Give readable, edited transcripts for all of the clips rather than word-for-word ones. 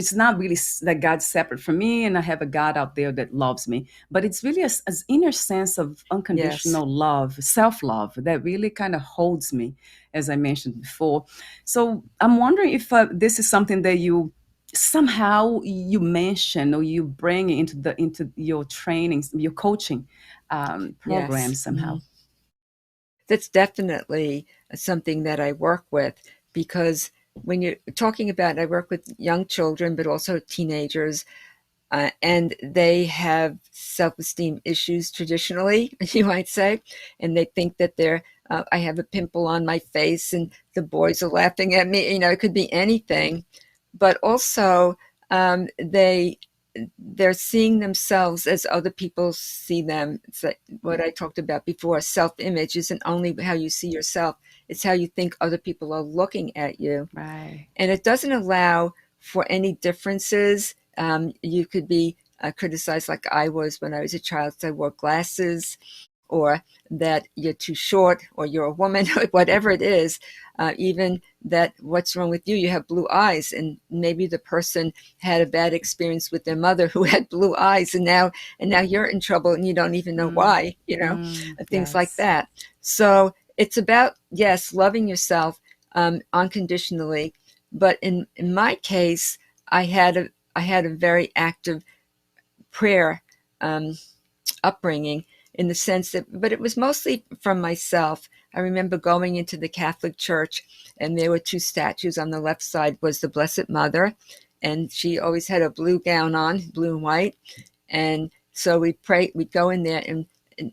it's not really that God's separate from me and I have a God out there that loves me, but it's really an inner sense of Yes. unconditional love, self-love that really kind of holds me, as I mentioned before. So I'm wondering if this is something that you somehow you mention or you bring into your trainings, your coaching Yes. programs somehow. That's definitely something that I work with, because when you're talking about, I work with young children, but also teenagers, and they have self-esteem issues traditionally, you might say, and they think that I have a pimple on my face and the boys are laughing at me. It could be anything, but also they're seeing themselves as other people see them. It's like what I talked about before. Self-image isn't only how you see yourself; it's how you think other people are looking at you, Right. and it doesn't allow for any differences. You could be criticized like I was when I was a child because I wore glasses, or that you're too short, or you're a woman, whatever it is. Even that, what's wrong with you? You have blue eyes, and maybe the person had a bad experience with their mother who had blue eyes, and now you're in trouble and you don't even know Mm, why. Things like yes. that. So it's about, yes, loving yourself unconditionally. But in my case, I had a very active prayer um, upbringing, in the sense that, but it was mostly from myself. I remember going into the Catholic Church, and there were two statues. On the left side was the Blessed Mother, and she always had a blue gown on, blue and white. And so we'd pray, we'd go in there, and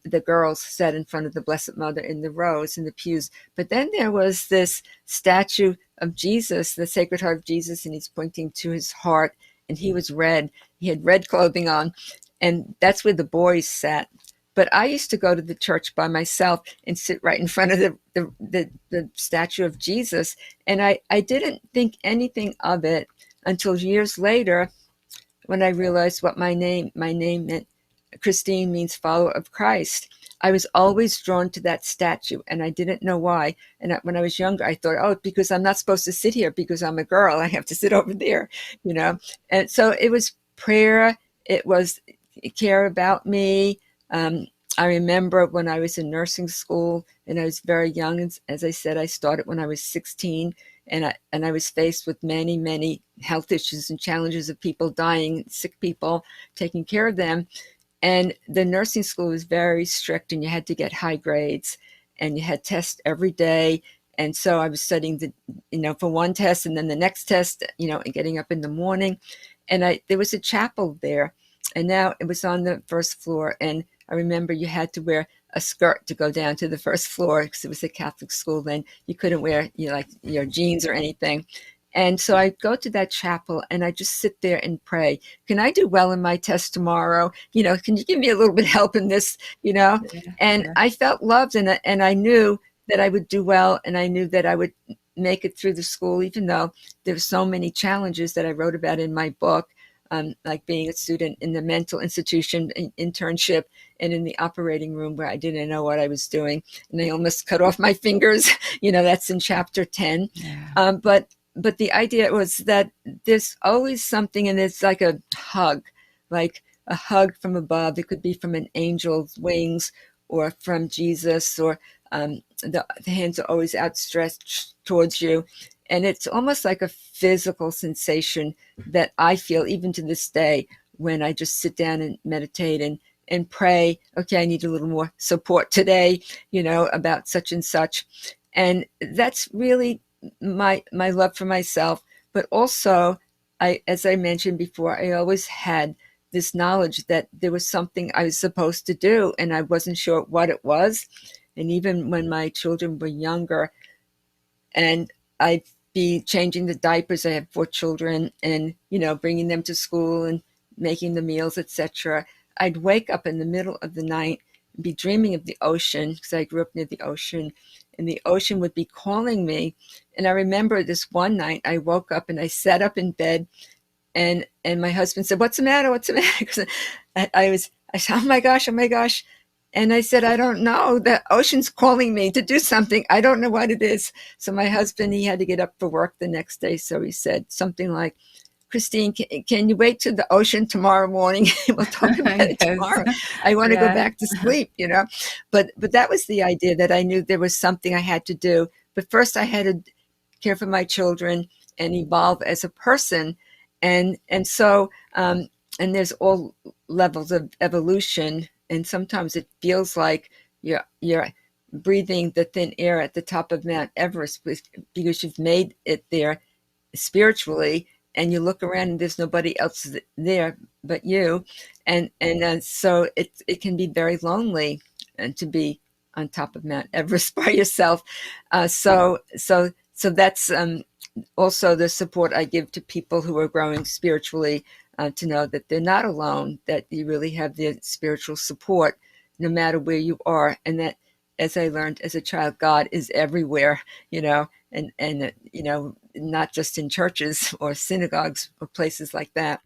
the girls sat in front of the Blessed Mother in the rows, in the pews. But then there was this statue of Jesus, the Sacred Heart of Jesus, and he's pointing to his heart, and he was red. He had red clothing on, and that's where the boys sat. But I used to go to the church by myself and sit right in front of the statue of Jesus. And I didn't think anything of it until years later, when I realized what my name meant. Christine means follower of Christ. I was always drawn to that statue, and I didn't know why. And when I was younger, I thought, oh, because I'm not supposed to sit here because I'm a girl. I have to sit over there, you know. And so it was prayer. It was care about me. Um, I remember when I was in nursing school and I was very young. As I said, I started when I was 16, and I was faced with many, many health issues and challenges of people dying, sick people, taking care of them. And the nursing school was very strict, and you had to get high grades, and you had tests every day. And so I was studying for one test and then the next test, and getting up in the morning. And there was a chapel there, and now it was on the first floor. And I remember you had to wear a skirt to go down to the first floor, because it was a Catholic school then. You couldn't wear like your jeans or anything. And so I go to that chapel and I just sit there and pray. Can I do well in my test tomorrow? Can you give me a little bit of help in this? Yeah, And yeah. I felt loved, and I knew that I would do well, and I knew that I would make it through the school, even though there were so many challenges that I wrote about in my book, like being a student in the mental institution internship, and in the operating room where I didn't know what I was doing, and I almost cut off my fingers. That's in chapter 10. Yeah. But the idea was that there's always something, and it's like a hug from above. It could be from an angel's wings, or from Jesus, or the hands are always outstretched towards you. And it's almost like a physical sensation that I feel even to this day, when I just sit down and meditate and pray. Okay, I need a little more support today, about such and such. And that's really my love for myself. But also, as I mentioned before, I always had this knowledge that there was something I was supposed to do, and I wasn't sure what it was. And even when my children were younger, and I'd be changing the diapers, I have 4 children, and bringing them to school and making the meals, etc., I'd wake up in the middle of the night and be dreaming of the ocean, because I grew up near the ocean, and the ocean would be calling me. And I remember this one night I woke up and I sat up in bed, and my husband said, "What's the matter? What's the matter?" 'Cause I said, "Oh my gosh, oh my gosh." And I said, "I don't know. The ocean's calling me to do something. I don't know what it is." So my husband, he had to get up for work the next day. So he said something like, Christine, can you wait to the ocean tomorrow morning? We'll talk about it Yes. tomorrow. I want to go Yeah. back to sleep, you know. But that was the idea, that I knew there was something I had to do. But first, I had to care for my children and evolve as a person, and and there's all levels of evolution, and sometimes it feels like you're breathing the thin air at the top of Mount Everest because you've made it there spiritually, and you look around and there's nobody else there but you, and so it can be very lonely and to be on top of Mount Everest by yourself. So that's also the support I give to people who are growing spiritually, to know that they're not alone, that you really have the spiritual support no matter where you are, and that, as I learned as a child, God is everywhere, you know, and not just in churches or synagogues or places like that.